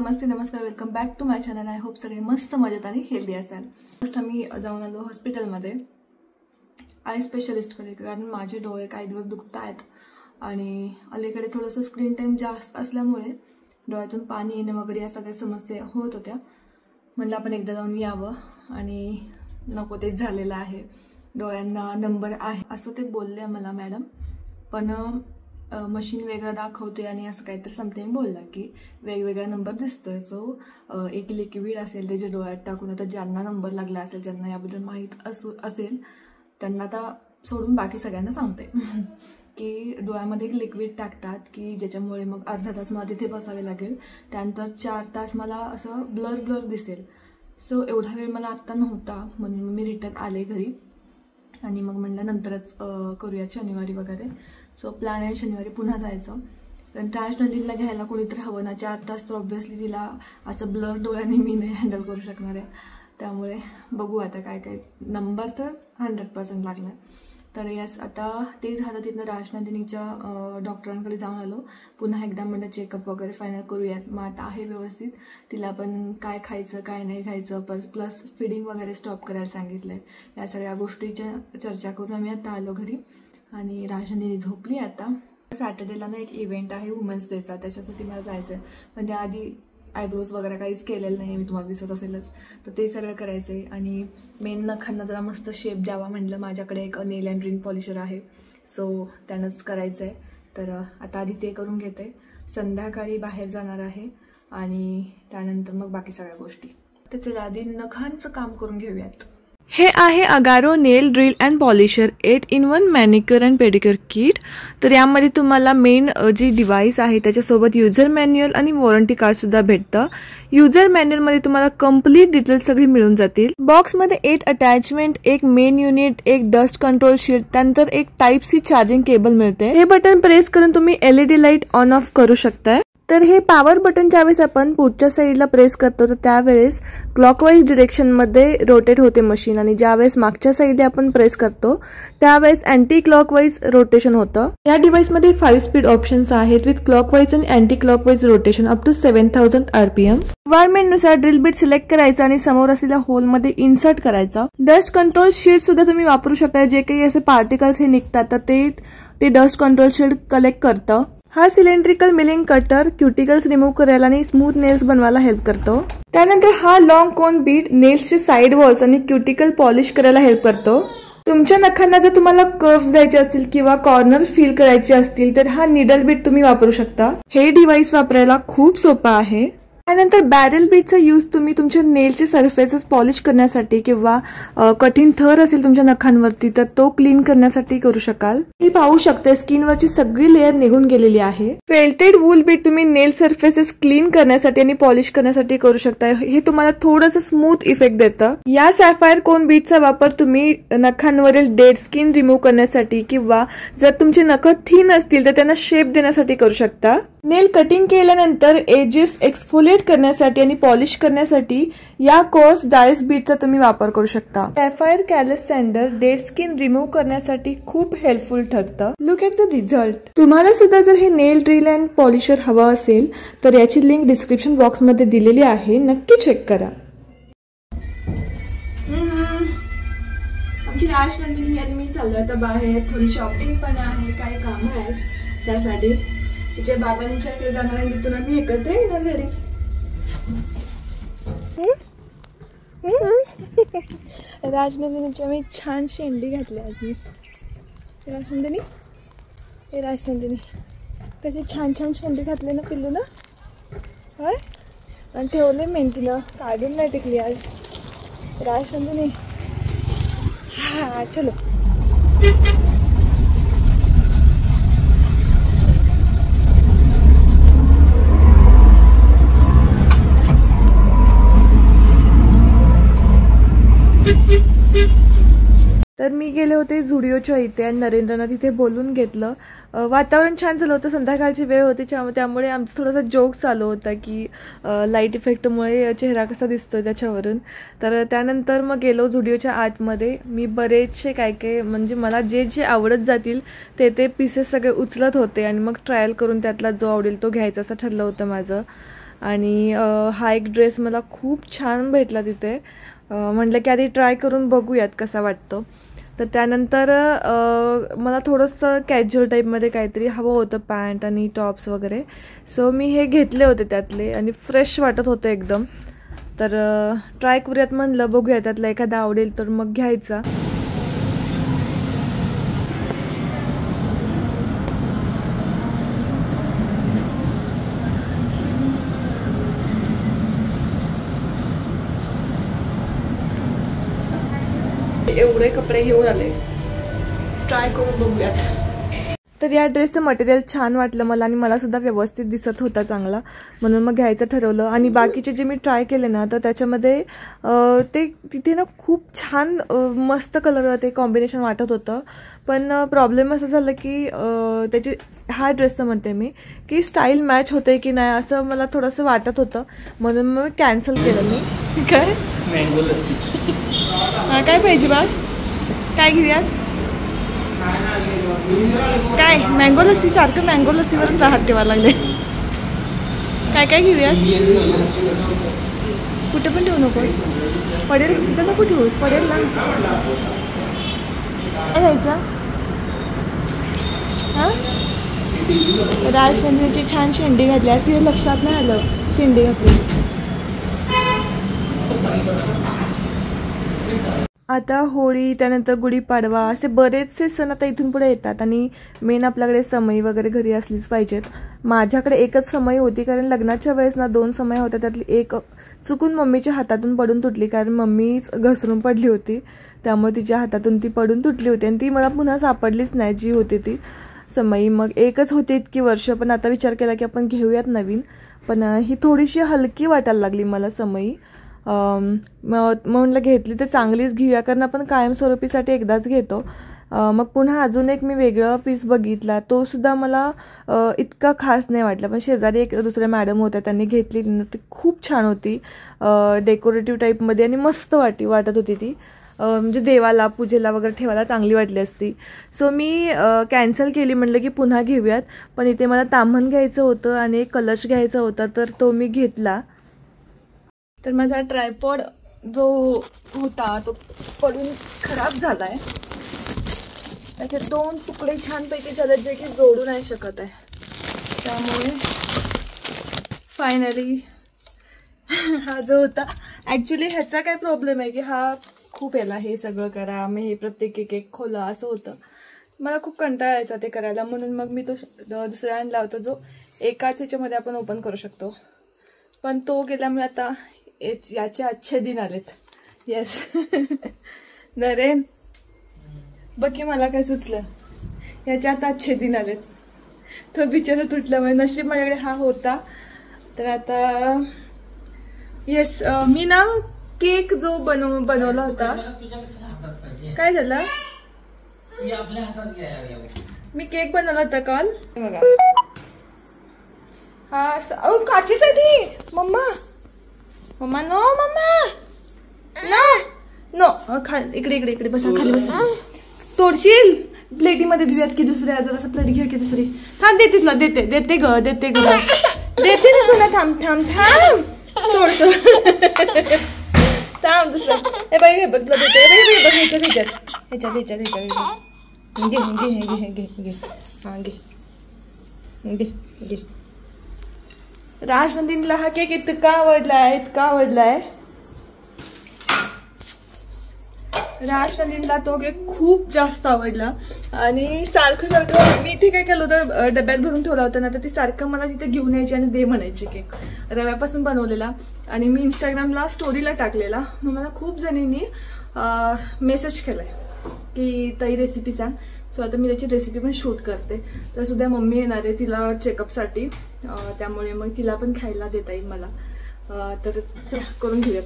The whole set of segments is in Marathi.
नमस्ते नमस्कार, welcome back to my channel. I hope सगळे मस्त मजेत आणि हेल्दी असाल। फर्स्ट आम्ही जाऊन आलो हॉस्पिटलमध्ये आय स्पेशलिस्टकडे, कारण माझे डोळे काही दिवस दुखत आहेत आणि अलीकडे थोडंसं स्क्रीन टाइम जास्त असल्यामुळे डोळ्यातून पाणी येणं वगैरे या सगळ्या समस्या होत होत्या। म्हणलं आपण एकदा जाऊन यावं आणि नको तेच झालेलं आहे। डोळ्यांना नंबर आहे असं ते बोलले मला मॅडम, पण मशीन वेगळं दाखवते आणि असं काहीतरी समथिंग बोलला की वेगवेगळा नंबर दिसतोय। सो एक लिक्विड असेल त्याच्या डोळ्यात टाकून, आता ज्यांना नंबर लागला असेल, ज्यांना याबद्दल माहीत असेल त्यांना आता सोडून बाकी सगळ्यांना सांगते की डोळ्यामध्ये एक लिक्विड टाकतात की ज्याच्यामुळे मग अर्धा तास मला तिथे बसावे लागेल, त्यानंतर 4 तास मला असं ब्लर ब्लर दिसेल। सो एवढा वेळ मला आत्ता नव्हता, म्हणून मी रिटर्न आले घरी आणि मग म्हणलं नंतरच करूया शनिवारी वगैरे। सो प्लॅन आहे शनिवारी पुन्हा जायचं, कारण ट्राश नदीला घ्यायला कोणीतरी हवं ना। 4 तास तर ऑब्व्हियसली तिला असं ब्लर डोळ्याने मी नाही हँडल करू शकणार आहे, त्यामुळे बघू आता काय काय। नंबर तर 100% लागला। तर यस, आता ते झालं। तिथनं राजनंदिनीच्या डॉक्टरांकडे जाऊन आलो, पुन्हा एकदा म्हणलं चेकअप वगैरे फायनल करूयात। मग आता आहे व्यवस्थित, तिला पण काय खायचं काय नाही खायचं, प्लस फिडिंग वगैरे स्टॉप करायला सांगितलं आहे। या सगळ्या गोष्टीच्या चर्चा करून आम्ही आता आलो घरी आणि राजनंदिनी झोपली आता। सॅटर्डेला ना एक इव्हेंट आहे वुमेन्स डेचा, त्याच्यासाठी मला जायचं आहे। पण त्याआधी आयब्रोज वगैरे काहीच केलेलं नाही, मी तुम्हाला दिसत असेलच, तर ते सगळं करायचं आहे। आणि मेन नखांना जरा मस्त शेप द्यावा म्हणलं, माझ्याकडे एक नेल अँड ड्रीम पॉलिशर आहे, सो त्यानंच करायचं आहे। तर आता आधी ते करून घेते, संध्याकाळी बाहेर जाणार आहे आणि त्यानंतर मग बाकी सगळ्या गोष्टी। त्याच्या आधी नखांचं काम करून घेऊयात। हे आहे Agaro nail drill and polisher 8-in-1 manicure and pedicure kit. तर यामध्ये तुम्हाला मेन जी डिव्हाइस आहे त्याच्यासोबत युजर मॅन्युअल आणि वॉरंटी कार्ड सुद्धा भेटतं। युजर मॅन्युअल मध्ये तुम्हाला कंप्लीट डिटेल्स सगळी मिळून जातील। बॉक्समध्ये 8 अटॅचमेंट, एक मेन युनिट, एक डस्ट कंट्रोल शीट, त्यानंतर एक टाइप सी चार्जिंग केबल मिळते। हे बटन प्रेस करून तुम्ही LED लाईट ऑन ऑफ करू शकताय। तर हे पॉवर बटन ज्यावेळेस आपण पुढच्या साईडला प्रेस करतो तर त्यावेळेस क्लॉकवाईज डिरेक्शन मध्ये रोटेट होते मशीन, आणि ज्यावेळेस मागच्या साईडला आपण प्रेस करतो त्यावेळेस अँटी क्लॉकवाईज रोटेशन होतं। या डिव्हाइस मध्ये 5 स्पीड ऑप्शन्स आहेत विथ क्लॉकवाईज आणि anti clockwise rotation up to 7000 RPM। Requirement नुसार ड्रिल बिट सिलेक्ट करायचा आणि समोर असलेल्या होल मध्ये इन्सर्ट करायचा। डस्ट कंट्रोल शीट सुद्धा तुम्ही वापरू शकता, जे काही असे पार्टिकल्स हे निघतात तर ते डस्ट कंट्रोल शीट कलेक्ट करतं। हा सिलेंड्रिकल मिलिंग कटर क्युटिकल्स रिमूव्ह करायला आणि स्मूथ नेल्स बनवायला हेल्प करतो। त्यानंतर हा लॉंग कोन बीट नेल्सचे साइड वॉल्स आणि क्युटिकल पॉलिश करायला हेल्प करतो। तुमच्या नखांना जर तुम्हाला कर्व्स द्यायचे असतील किंवा कॉर्नर्स फील करायचे असतील तर हा निडल बीट तुम्ही वापरू शकता। हे डिव्हाइस वापरायला खूप सोपा आहे। त्यानंतर बॅरल बीटचा यूज तुम्ही तुमच्या नेलचे सरफेसेस पॉलिश करण्यासाठी किंवा कठीण थर असेल तुमच्या नखांवरती तर तो क्लीन करण्यासाठी करू शकाल। मी पाहू शकते स्किनवरची सगळी लेअर निघून गेलेली आहे। फेल्टेड वूल बीट तुम्ही नेल सरफेसेस क्लीन करण्यासाठी आणि पॉलिश करण्यासाठी करू शकता। हे तुम्हाला थोडंसं स्मूथ इफेक्ट देतं। या सॅफायर कोन बीटचा वापर तुम्ही नखांवरील डेड स्किन रिमूव्ह करण्यासाठी किंवा जर तुमचे नख थिन असतील तर त्यांना शेप देण्यासाठी करू शकता। नेल कटिंग केल्यानंतर एजेस एक्सफोलिएट करण्यासाठी आणि पॉलिश करण्यासाठी या कोर्स डायस बीटचा तुम्ही वापर करू शकता। Sapphire callus sander dead skin remove करण्यासाठी खूप हेल्पफुल ठरतं। Look at the result. तुम्हाला सुद्धा जर हे नेल ड्रिल अँड पॉलिशर हवं असेल तर याची लिंक डिस्क्रिप्शन बॉक्स मध्ये दिलेली आहे, नक्की चेक करा। आमची राजनंदिनी आणि मी चाललोय आता बाहेर, थोडी शॉपिंग पण आहे, काही काम आहेत त्यासाठी। तिच्या बाबांच्याकडे जाणार आहे, तिथून आम्ही एकत्र येणार घरी। राजनंदिनीची आम्ही छान शेंडी घातली आज मी। राजनंदिनी, हे राजनंदिनी कधी छान छान शेंडी घातली ना पिल्लू ना, होय? आणि ठेवले मेहनतीनं, काढून नाही टिकली आज राजनंदिनी। हा चलो। तर मी गेले होते झुडिओच्या इथे आणि नरेंद्रनं तिथे बोलून घेतलं। वातावरण छान झालं होतं, संध्याकाळची वेळ होती, त्यामुळे आमचा थोडासा जोक चालू होता की लाईट इफेक्टमुळे चेहरा कसा दिसतो त्याच्यावरून। तर त्यानंतर मग गेलो झुडिओच्या आतमध्ये। मी बरेचसे काय म्हणजे मला जे जे आवडत जातील ते पीसेस सगळे उचलत होते आणि मग ट्रायल करून त्यातला जो आवडेल तो घ्यायचा असं ठरलं होतं माझं। आणि हा एक ड्रेस मला खूप छान भेटला तिथे. म्हटलं की आधी ट्राय करून बघूयात कसा वाटतो. तर त्यानंतर मला थोडंसं कॅज्युअल टाईपमध्ये काहीतरी हवं होतं, पॅन्ट आणि टॉप्स वगैरे. सो मी हे घेतले होते त्यातले आणि फ्रेश वाटत होतं एकदम. तर ट्राय करूयात म्हणलं, बघूया त्यातला एखादा आवडेल तर मग घ्यायचा. एवढे कपडे घेऊन आले, ट्राय करून बघूयात. तर या ड्रेसचं मटेरियल छान वाटलं मला आणि मला सुद्धा व्यवस्थित दिसत होता चांगला, म्हणून मग घ्यायचं ठरवलं. आणि बाकीचे जे मी ट्राय केले ना, तर त्याच्यामध्ये ते तिथे ना खूप छान मस्त कलर ते कॉम्बिनेशन वाटत होतं. पण प्रॉब्लेम असं झालं की त्याची हा ड्रेसचं म्हणते मी की स्टाईल मॅच होते की नाही असं मला थोडंसं वाटत होतं, म्हणून मग कॅन्सल केलं मी. काय मँगो लस्सी काय पाहिजे बा, काय घेऊयात, काय मँगो लस्सी, सारखं मँगो लस्सीवरच हात ठेवायला लागले. काय काय घेऊयात, कुठे पण ठेवू नकोस, पडेल तिथं नको ठेवूस, पडेल ना. काय घ्यायचं हां, राजनंदिनीची छान शेंडी घातली असती, हे लक्षात नाही आलं शेंडी घातली. आता होळी, त्यानंतर गुढीपाडवा असे बरेचसे सण आता इथून पुढे येतात आणि मेन आपल्याकडे समई वगैरे घरी असलीच पाहिजेत. माझ्याकडे एकच समई होती, कारण लग्नाच्या वेळेस ना 2 समई होत्या, त्यातली एक चुकून मम्मीच्या हातातून पडून तुटली, कारण मम्मीच घसरून पडली होती, त्यामुळे तिच्या हातातून ती पडून तुटली होती आणि ती मला पुन्हा सापडलीच नाही जी होती ती समई. मग एकच होती इतकी वर्ष, पण आता विचार केला की आपण घेऊयात नवीन. पण ही थोडीशी हलकी वाटायला लागली मला समई. म्हणलं घेतली तर चांगलीच घेऊया, कारण आपण कायमस्वरूपीसाठी एकदाच घेतो. मग पुन्हा अजून एक मी वेगळा पीस बघितला, तो सुद्धा मला इतका खास नाही वाटला, पण शेजारी एक दुसऱ्या मॅडम होत्या, त्यांनी घेतली, ती खूप छान होती, डेकोरेटिव्ह टाईपमध्ये आणि मस्त वाटत होती ती, म्हणजे देवाला पूजेला वगैरे ठेवायला चांगली वाटली असती. सो मी कॅन्सल केली, म्हटलं की पुन्हा घेऊयात. पण इथे मला ताम्हण घ्यायचं होतं आणि एक कलश घ्यायचा होता, तर तो मी घेतला. तर माझा ट्रायपॉड जो होता तो पडून खराब झाला आहे, त्याचे 2 तुकडे छानपैकी झाले जे की जोडू नाही शकत आहे, त्यामुळे फायनली हा जो होता, ॲक्च्युली ह्याचा काय प्रॉब्लेम आहे की हा खूप याला हे सगळं करा, मग हे प्रत्येक एक खोला असं होतं, मला खूप कंटाळा यायचा ते करायला, म्हणून मग मी तो दुसरा आणला होता जो एकाच ह्याच्यामध्ये आपण ओपन करू शकतो. पण तो गेल्यामुळे आता याचे अच्छे दिन आलेत. येस नरेन बघ की मला काय सुचलं, याच्या आता अच्छे दिन आलेत. तो बिचारा तुटल्यामुळे, नशीब माझ्याकडे हा होता. तर आता येस, मी ना केक जो बनवला होता, काय झालं, मी केक बनवला होता काल, बघा हा. काचीच आहे ती, मम्मा मम्मा नो, मम्मा नो नो, इकडे इकडे इकडे बसा, खाली बसा, तोडशील. प्लेटीमध्ये धुयात की दुसऱ्या, जर असं प्लेट घ्या की दुसरी. थांब, देते तुला, देते ग देते ना सुना, थांब थांब थांब, सोड थांब, दुसरं हे बाई, हे बघ तुला देते, बघ ह्याच्यात घे. राजनंदिनीला हा केक इतका आवडलाय. राजनंदिनीला तो केक खूप जास्त आवडला आणि सारखं मी इथे काय केलं होतं, डब्यात भरून ठेवला होता ना, तर ती सारखं मला तिथे घेऊन यायची आणि दे म्हणायची केक, रव्यापासून बनवलेला. आणि मी इंस्टाग्रामला स्टोरीला टाकलेला, मग मला खूप जणींनी मेसेज केलाय की ताई रेसिपी सांग. सो आता मी त्याची रेसिपी पण शूट करते. तर सुद्धा मम्मी येणार आहे तिला चेकअपसाठी, त्यामुळे मग तिला पण खायला देता येईल मला. तर करून घेऊयात.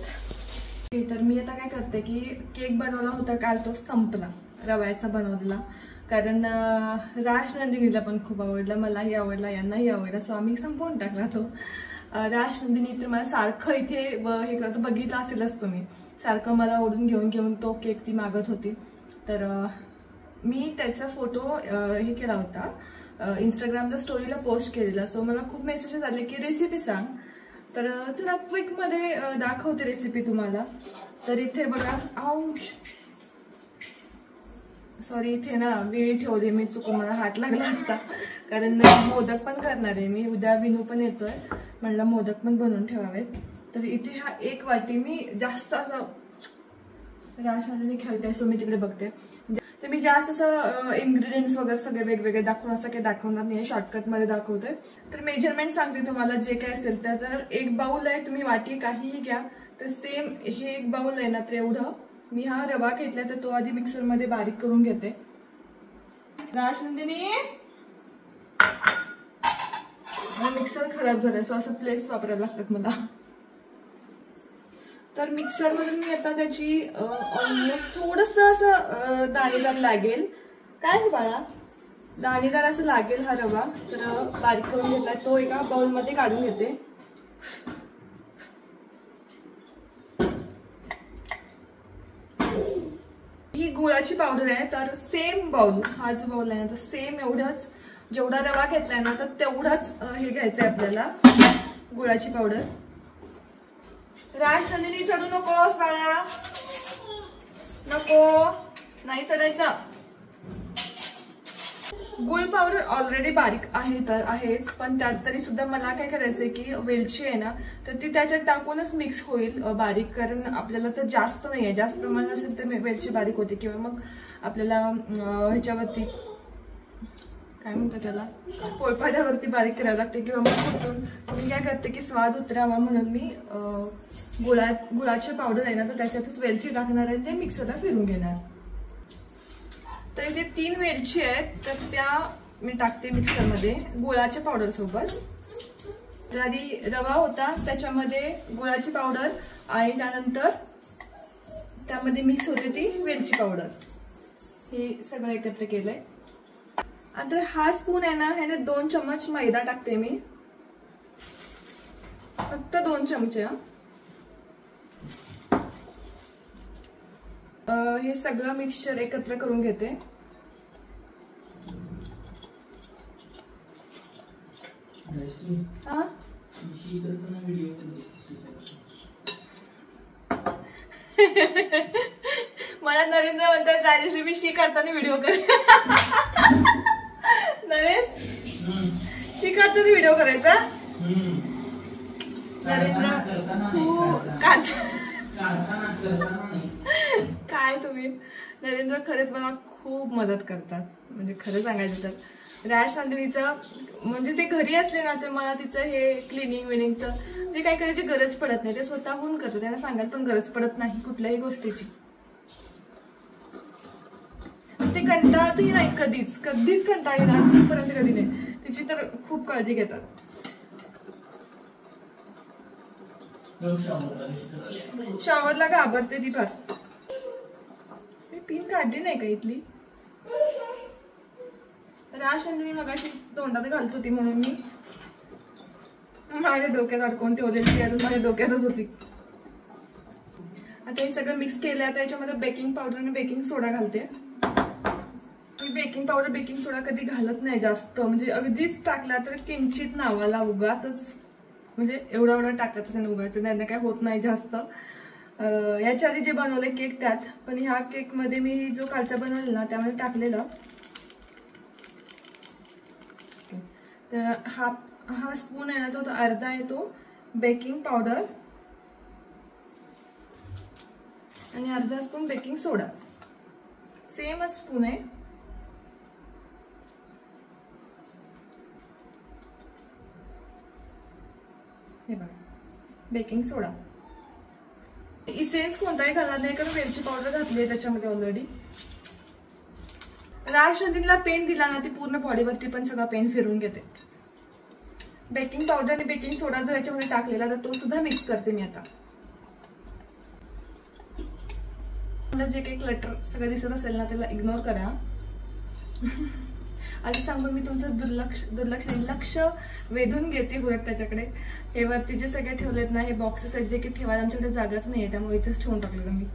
तर मी आता काय करते की केक बनवला होता काल, तो संपला, रव्याचा बनवलेला, कारण राजनंदिनीला पण खूप आवडला, मलाही आवडला, यांनाही आवडला, सो आम्ही संपवून टाकला तो. राजनंदिनी तर मला सारखं इथे हे करतो, बघितलं असेलच तुम्ही, सारखं मला ओढून घेऊन तो केक ती मागत होती. तर मी त्याचा फोटो हे केला होता, इंस्टाग्रामला स्टोरीला पोस्ट केलेला. सो मला खूप मेसेजेस आले की रेसिपी सांग. तर चला क्विक मध्ये दाखवते रेसिपी तुम्हाला. तर इथे बघा, सॉरी इथे ना वेळी ठेवली मी, चुकून मला हात लागला असता. कारण मोदक पण करणार आहे मी उद्या, विनू पण येतोय, म्हणलं मोदक पण बनवून ठेवावेत. तर इथे हा 1 वाटी मी जास्त असं राशनांदिनी खेळते सो मी तिकडे बघते. तर मी जास्त असं इन्ग्रेडियंट्स वगैरे सगळे वेगवेगळे दाखवून असं काही दाखवणार नाही, शॉर्टकट मध्ये दाखवते. तर मेजरमेंट सांगते तुम्हाला जे काय असेल त्या. तर 1 बाउल आहे, तुम्ही वाटी काहीही घ्या. तर सेम हे 1 बाउल आहे ना, तर एवढं मी हा रवा घेतला, तर तो आधी मिक्सर मध्ये बारीक करून घेते. राशनंदिनी मिक्सर खराब झालाय सो असं प्लेट्स वापरायला लागतात मला. तर मिक्सर मधून मी आता त्याची ऑलमोस्ट थोडस असं दाणेदार लागेल. काय बाळा, दाणेदार असं लागेल हा रवा. तर बारीक करून घेतलाय, तो एका बाउल मध्ये काढून घेते. ही गुळाची पावडर आहे. तर सेम बाउल, हा जो बाउल आहे ना, तर सेम एवढंच, जेवढा रवा घेतलाय ना तर तेवढाच हे घ्यायचंय आपल्याला गुळाची पावडर. राशनंदिनी चढू नकोस बाळा, नको, नाही चढायचं. गुळ पावडर ऑलरेडी बारीक आहे तर आहेच, पण त्यात तरी सुद्धा मला काय करायचंय की वेलची आहे ना, तर ती त्याच्यात टाकूनच मिक्स होईल बारीक. कारण आपल्याला तर जास्त नाहीये, जास्त प्रमाण असेल तर वेलची बारीक होते, किंवा मग आपल्याला ह्याच्यावरती काय म्हणतात त्याला, पोळपाट्यावरती बारीक करायला लागते, किंवा मग कुठून. मी काय करते की स्वाद उतरावा म्हणून मी गुळाची पावडर आहे ना, तर त्याच्यातच वेलची टाकणार आहे, ते मिक्सरला फिरून घेणार. तर इथे 3 वेलची आहेत, तर त्या मी टाकते मिक्सर मध्ये गुळाच्या पावडर सोबत. तर आधी रवा होता, त्याच्यामध्ये गुळाची पावडर आणि त्यानंतर त्यामध्ये मिक्स होते ती वेलची पावडर. हे सगळं एकत्र केलंय. आता हा स्पून आहे ना, ह्याने 2 चम्मच मैदा टाकते मी, फक्त 2 चमचे. हे सगळं मिक्सचर एकत्र करून घेते. मला नरेंद्र म्हणतात राजश्री मी शी करताना व्हिडिओ कर. नरेंद्र शी करताना व्हिडिओ करायचा. नरेंद्र खूप काय तुम्ही, नरेंद्र खरंच मला खूप मदत करतात. म्हणजे खरं सांगायचं तर राशनंदिनीचं म्हणजे ते घरी असले ना, तर मला तिचं हे क्लिनिंग विनिंगचं म्हणजे काय करायची गरज पडत नाही, ते स्वतःहून करतात. त्यांना सांगायला पण गरज पडत नाही कुठल्याही गोष्टीची. ते कंटाळतही नाहीत कधीच, कधीच कंटाळी ना आजपर्यंत कधी नाही. तिची तर खूप काळजी घेतात. शॉवरला घाबरते ती फार. मी पिन काढली नाही का इथली. राशनंदिनी मगाशी तोंडात घालत होती म्हणून मी माझ्या डोक्यात अडकवून ठेवलेली, अजून माझ्या डोक्यातच होती. आता हे सगळं मिक्स केलं. आता याच्यामध्ये बेकिंग पावडर आणि बेकिंग सोडा घालते. मी बेकिंग पावडर बेकिंग सोडा कधी घालत नाही जास्त, म्हणजे अगदीच टाकला तर किंचित नावाला, उगाच म्हणजे एवढं टाकायचं नाही, उगाच त्यांना काय होत नाही जास्त. याच्या आधी जे बनवले केक त्यात, पण ह्या केक मध्ये मी जो कालचा बनवलेला ना त्यामध्ये टाकलेला. तर हा स्पून आहे ना, तो अर्धा आहे तो बेकिंग पावडर आणि अर्धा स्पून बेकिंग सोडा. सेमच स्पून आहे. हे बघा बेकिंग सोडा. इसेन्स कोणताही घालणार नाही, कारण वेलची पावडर घातली आहे त्याच्यामध्ये ऑलरेडी. राशनंदिनीला पेन दिला ना, ती पूर्ण बॉडीवरती पण सगळा पेन फिरून घेते. बेकिंग पावडर आणि बेकिंग सोडा जो याच्यामध्ये टाकलेला तर तो सुद्धा मिक्स करते मी आता. जे काही क्लटर सगळं दिसत असेल ना त्याला इग्नोर करा. आधी सांगून मी तुमचं लक्ष वेधून घेते गुरक त्याच्याकडे. हे वरती जे सगळे ठेवलेत ना, हे बॉक्सेस आहेत जे की ठेवायला आमच्याकडे जागाच नाहीये, त्यामुळे इथेच ठेवून टाकलेलं मी.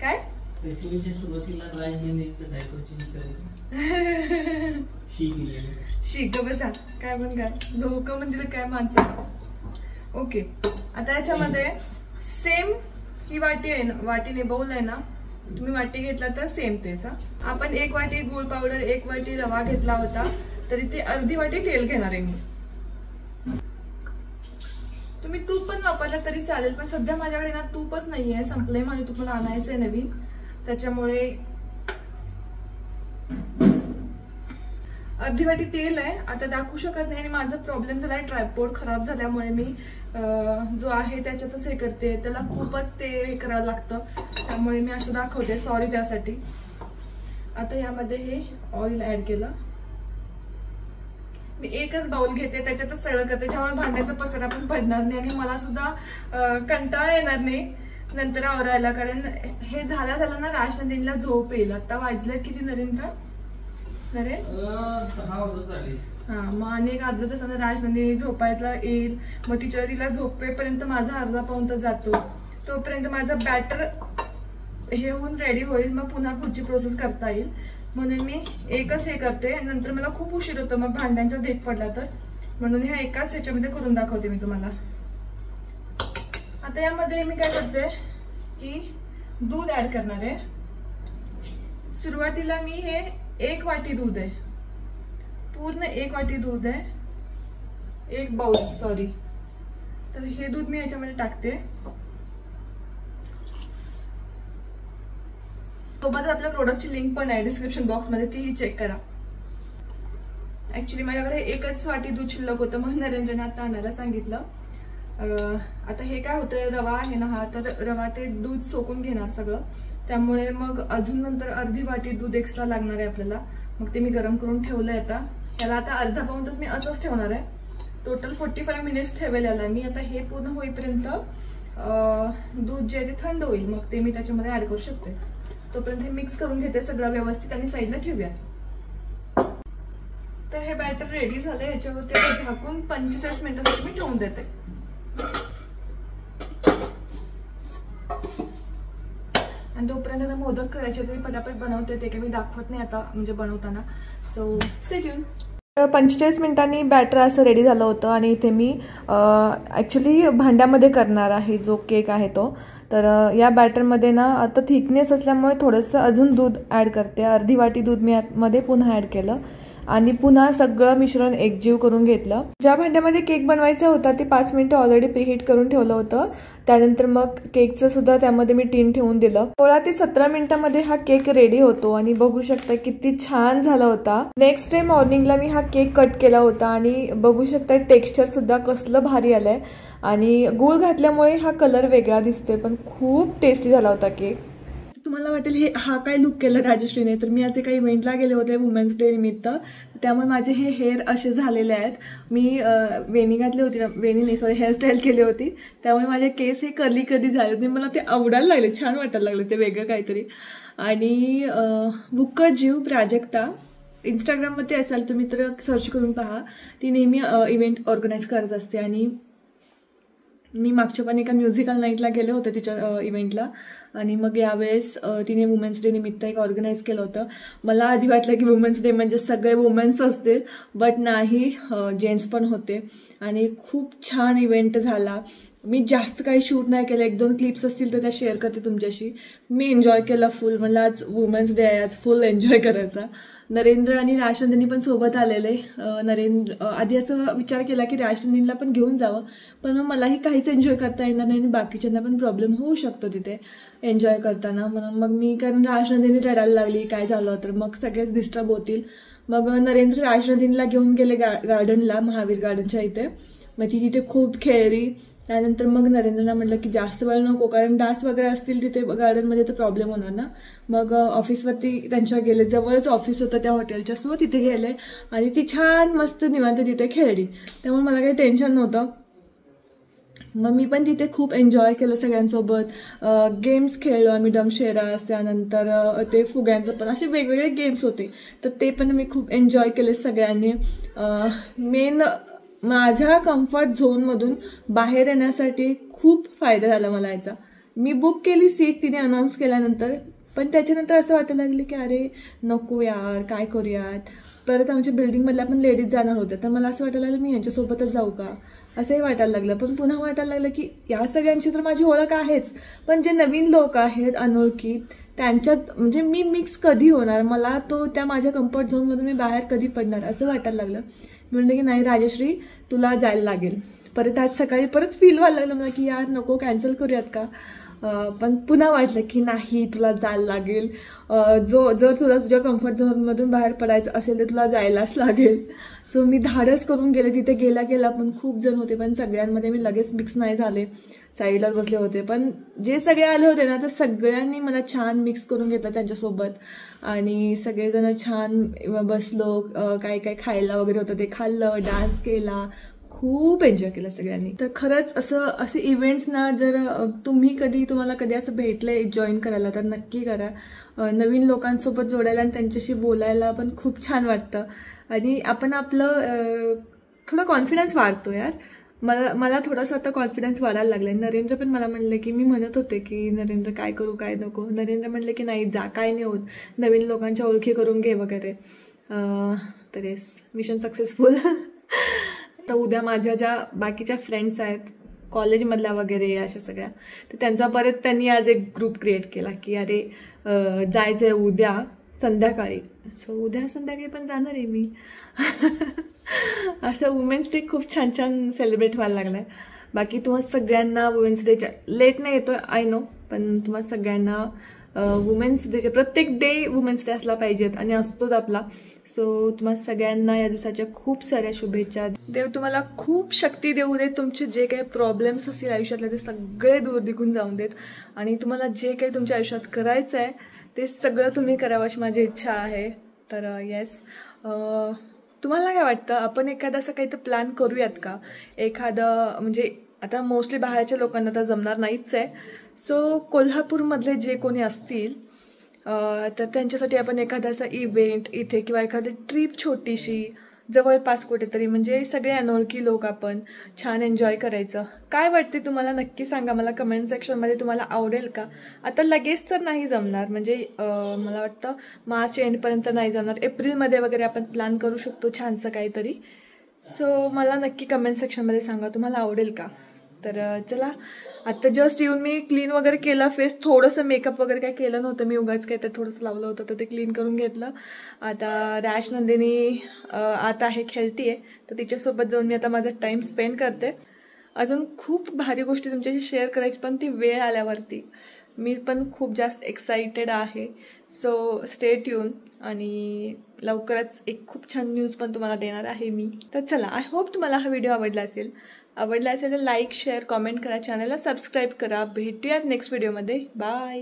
काय रेसिपीच्या सुरुवातीला राजनंदिनीचं डायपर चेंज करायचं. शिक बसा काय पण काय धोका म्हणजे काय माणसं. ओके, आता याच्यामध्ये सेम ही वाटी आहे ना, वाटीने बाउल आहे ना, तुम्ही वाटी घेतला तर सेम तेच. आपण 1 वाटी गूळ पावडर 1 वाटी रवा घेतला होता, तरी ते अर्धी वाटी तेल घेणार आहे मी. तुम्ही तूप पण वापरलं तरी चालेल, पण सध्या माझ्याकडे ना तूपच नाहीये, संपलंय माझे. तूप मला आणायचंय नवीन, त्याच्यामुळे अर्धी वाटी तेल आहे. आता दाखवू शकत नाही आणि माझा प्रॉब्लेम झालाय ट्रायपॉड खराब झाल्यामुळे मी जो आहे त्याच्यातच हे करते, त्याला खूपच ते हे करावं लागतं, त्यामुळे मी असं दाखवते, सॉरी त्यासाठी. आता यामध्ये हे ऑइल ऍड केलं. मी एकच बाउल घेते, त्याच्यातच सगळं करते, त्यामुळे भांड्याचा पसारा पण पडणार नाही आणि मला सुद्धा कंटाळा येणार नाही नंतर आवरायला. कारण हे झालं ना राजनंदिनीला झोप येईल. आता वाजले किती नरेंद्र? हा, मग अनेक अर्धा तासानं राजनंदिनी झोपायला येईल. मग तिला झोपेपर्यंत माझा अर्धा पाऊण तास जातो. तोपर्यंत माझं बॅटर हे होऊन रेडी होईल, मग पुन्हा पुढची प्रोसेस करता येईल. म्हणून मी एकच हे करते, नंतर मला खूप उशीर होतो मग भांड्यांचा ढीग पडला तर, म्हणून ह्या एकाच ह्याच्यामध्ये करून दाखवते मी तुम्हाला. आता यामध्ये मी काय करते की दूध ऍड करणार आहे. सुरुवातीला मी हे 1 वाटी दूध आहे, पूर्ण 1 वाटी दूध आहे, 1 बाउल सॉरी. तर हे दूध मी ह्याच्यामध्ये टाकते. सोबतच आपल्या प्रोडक्टची लिंक पण आहे डिस्क्रिप्शन बॉक्समध्ये, तीही चेक करा. ऍक्च्युली माझ्याकडे एकच वाटी दूध शिल्लक होतं, म्हणून नरेंद्रने आता आणायला सांगितलं. आता हे काय होतंय, रवा आहे ना हा, तर रवा ते दूध सोकून घेणार सगळं, त्यामुळे मग अजून नंतर अर्धी वाटी दूध एक्स्ट्रा लागणार आहे आपल्याला. मग ते मी गरम करून ठेवलंय. आता याला आता अर्धा पाऊण तास मी असंच ठेवणार आहे. टोटल 45 मिनिट्स ठेवेल याला मी. आता हे पूर्ण होईपर्यंत दूध जे आहे ते थंड होईल, मग ते मी त्याच्यामध्ये ऍड करू शकते. तोपर्यंत हे मिक्स करून घेते सगळं व्यवस्थित आणि साईडला ठेवूयात. तर हे बॅटर रेडी झालंय. याच्यावरती झाकून 45 मिनिटांसाठी मी ठेवून देते. आणि तोपर्यंत आता मोदक करायचे तरी पटापट बनवते, ते काही मी दाखवत नाही आता म्हणजे बनवताना. So stay tune. 45 मिनिटांनी बॅटर असं रेडी झालं होतं आणि इथे मी ॲक्च्युली भांड्यामध्ये करणार आहे जो केक आहे तो. तर या बॅटरमध्ये ना आता थिकनेस असल्यामुळे थोडंसं अजून दूध ॲड करते. अर्धी वाटी दूध मी यामध्ये पुन्हा ॲड केलं आणि पुन्हा सगळं मिश्रण एकजीव करून घेतलं. ज्या भांड्यामध्ये केक बनवायचा होता ते 5 मिनिटं ऑलरेडी प्रीहीट करून ठेवलं होतं. त्यानंतर मग केकचं सुद्धा त्यामध्ये मी टीन ठेवून दिलं. 16 ते 17 मिनिटांमध्ये हा केक रेडी होतो आणि बघू शकता किती छान झाला होता. नेक्स्ट डे मॉर्निंगला मी हा केक कट केला होता आणि बघू शकता टेक्स्चर सुद्धा कसलं भारी आलंय आणि गूळ घातल्यामुळे हा कलर वेगळा दिसतोय, पण खूप टेस्टी झाला होता केक. तुम्हाला वाटेल हा काय लुक केला राजश्रीने, तर मी आज एका इव्हेंटला गेले होते वुमेन्स डे निमित्त, त्यामुळे माझे हे हेअर असे झालेले आहेत. मी वेणी घातली होती, वेणी नाही सॉरी हेअरस्टाईल केली होती, त्यामुळे माझे केस हे कर्ली कधी झाले होते. मला ते आवडायला लागले, छान वाटायला लागले ते वेगळं काहीतरी. आणि बुक्कट जीव प्राजक्ता इंस्टाग्रामवरती असाल तुम्ही तर सर्च करून पहा. ती नेहमी इव्हेंट ऑर्गनाईज करत असते आणि मी मागच्या पण एका म्युझिकल नाईटला गेले होते तिच्या इव्हेंटला आणि मग यावेळेस तिने वुमेन्स डे निमित्त एक ऑर्गनाईज केलं होतं. मला आधी वाटलं की वुमेन्स डे म्हणजे सगळे वुमेन्स असतील, बट नाही, जेंट्स पण होते आणि खूप छान इव्हेंट झाला. मी जास्त काही शूट नाही केलं, 1-2 क्लिप्स असतील तर त्या शेअर करते तुमच्याशी. मी एन्जॉय केला फुल. मला आज वुमेन्स डे आहे, आज फुल एन्जॉय करायचा. नरेंद्र आणि राजनंदिनी पण सोबत आलेले. नरेंद्र आधी असं विचार केला की राजनंदिनीला पण घेऊन जावं, पण मग मलाही काहीच एन्जॉय करता येणार नाही आणि बाकीच्यांना पण प्रॉब्लेम होऊ शकतो तिथे एन्जॉय करताना. म्हणून मग मी, कारण राजनंदिनी रडायला लागली काय झालं तर मग सगळेच डिस्टर्ब होतील. मग नरेंद्र राजनंदिनीला घेऊन गेले गार्डनला, महावीर गार्डनच्या इथे. मग ती तिथे खूप खेळली. त्यानंतर मग नरेंद्रला म्हटलं की जास्त वेळ नको, कारण डास वगैरे असतील तिथे गार्डनमध्ये तर प्रॉब्लेम होणार ना. मग ऑफिसवरती त्यांच्या गेले, जवळच ऑफिस होतं त्या हॉटेलच्या, सो तिथे गेले आणि ती छान मस्त निवांत तिथे खेळली, त्यामुळे मला काही टेन्शन नव्हतं. मग मी पण तिथे खूप एन्जॉय केलं सगळ्यांसोबत. गेम्स खेळलो आम्ही, डमशेरास, त्यानंतर ते फुग्यांचं पण, असे वेगवेगळे गेम्स होते, तर ते पण मी खूप एन्जॉय केले सगळ्यांनी. मेन माझ्या कम्फर्ट झोनमधून बाहेर येण्यासाठी खूप फायदा झाला मला याचा. मी बुक केली सीट तिने अनाऊन्स केल्यानंतर, पण त्याच्यानंतर असं वाटायला लागलं की अरे नको यार, काय करूयात. परत आमच्या बिल्डिंगमधल्या पण लेडीज जाणार होत्या, तर मला असं वाटायला लागलं मी यांच्यासोबतच जाऊ का, असंही वाटायला लागलं. पण पुन्हा वाटायला लागलं की या सगळ्यांची तर माझी ओळख आहेच, पण जे नवीन लोक आहेत अनोळखी, त्यांच्यात म्हणजे मी मिक्स कधी होणार, मला तो त्या माझ्या कम्फर्ट झोनमधून मी बाहेर कधी पडणार असं वाटायला लागलं. म्हणलं की नाही राजश्री, तुला जायला लागेल. परत आज सकाळी परत फील व्हायला लागलं मला की यार नको, कॅन्सल करूयात का. पण पुन्हा वाटलं की नाही, तुला जायला लागेल. जर तुला तुझ्या कम्फर्ट झोनमधून बाहेर पडायचं असेल तर तुला जायलाच लागेल. सो मी धाडस करून गेले. तिथे गेला पण खूप जण होते, पण सगळ्यांमध्ये मी लगेच मिक्स नाही झाले, साईडलाच बसले होते. पण जे सगळे आले होते ना, तर सगळ्यांनी मला छान मिक्स करून घेतलं त्यांच्यासोबत. आणि सगळेजण छान बसलो, काय काय खायला वगैरे होतं ते खाल्लं, डान्स केला, खूप एन्जॉय केलं सगळ्यांनी. तर खरंच असे इव्हेंट्स ना, जर तुम्हाला कधी असं भेटलंय जॉईन करायला तर नक्की करा. नवीन लोकांसोबत जोडायला आणि त्यांच्याशी बोलायला पण खूप छान वाटतं. आणि आपण आपलं थोडं कॉन्फिडन्स वाढतो यार. मला थोडासा आता कॉन्फिडन्स वाढायला लागलाय. नरेंद्र पण मला म्हणलं की, मी म्हणत होते की नरेंद्र काय करू काय नको, नरेंद्र म्हणले की नाही जा, काय नाही होत, नवीन लोकांच्या ओळखी करून घे वगैरे. तर येस, मिशन सक्सेसफुल. तर उद्या माझ्या ज्या बाकीच्या फ्रेंड्स आहेत कॉलेजमधल्या वगैरे अशा सगळ्या, तर त्यांचा परत त्यांनी आज एक ग्रुप क्रिएट केला की अरे जायचं आहे उद्या संध्याकाळी. सो उद्या संध्याकाळी पण जाणार आहे मी. असं वुमेन्स डे खूप छान छान सेलिब्रेट व्हायला लागला आहे. बाकी तुम्हाला सगळ्यांना वुमेन्स डेच्या लेट नाही येतोय आय नो, पण तुम्हाला सगळ्यांना वुमेन्स डेचे प्रत्येक डे वुमेन्स डे असला पाहिजेत आणि असतोच आपला. सो तुम्हाला सगळ्यांना या दिवसाच्या खूप साऱ्या शुभेच्छा. देव तुम्हाला खूप शक्ती देऊ देत. तुमचे जे काही प्रॉब्लेम्स असतील आयुष्यातले ते सगळे दूर निघून जाऊन देत. आणि तुम्हाला जे काही तुमच्या आयुष्यात करायचं आहे ते सगळं तुम्ही करावं अशी माझी इच्छा आहे. तर येस, तुम्हाला काय वाटतं, आपण एखादा असं काही तर प्लॅन करूयात का? एखादं म्हणजे आता मोस्टली बाहेरच्या लोकांना तर जमणार नाहीच आहे. सो कोल्हापूरमधले जे कोणी असतील तर त्यांच्यासाठी आपण एखादा असा इव्हेंट इथे किंवा एखादी ट्रिप छोटीशी जवळपास कुठेतरी, म्हणजे सगळे अनोळखी लोक आपण छान एन्जॉय करायचं. काय वाटते तुम्हाला नक्की सांगा मला कमेंट सेक्शनमध्ये. तुम्हाला आवडेल का? आता लगेच तर नाही जमणार, म्हणजे मला वाटतं मार्च एंडपर्यंत नाही जमणार, एप्रिलमध्ये वगैरे आपण प्लॅन करू शकतो छानसं काहीतरी. सो मला नक्की कमेंट सेक्शनमध्ये सांगा तुम्हाला आवडेल का. तर चला, आता जस्ट येऊन मी क्लीन वगैरे केलं फेस, थोडंसं मेकअप वगैरे काय केलं नव्हतं मी, उगाच काय तर थोडंसं लावलं होतं तर ते क्लीन करून घेतलं. आता रॅश नंदिनी आता आहे, खेळती आहे, तर तिच्यासोबत जाऊन मी आता माझा टाईम स्पेंड करते. अजून खूप भारी गोष्टी तुमच्याशी शेअर करायची, पण ती वेळ आल्यावरती. मी पण खूप जास्त एक्साइटेड आहे. सो स्टे ट्यून, आणि लवकरच एक खूप छान न्यूज पण तुम्हाला देणार आहे मी. तर चला, आय होप तुम्हाला हा व्हिडिओ आवडला असेल तर लाईक शेअर कॉमेंट करा, चॅनलला सबस्क्राईब करा. भेटूयात नेक्स्ट व्हिडिओमध्ये. बाय.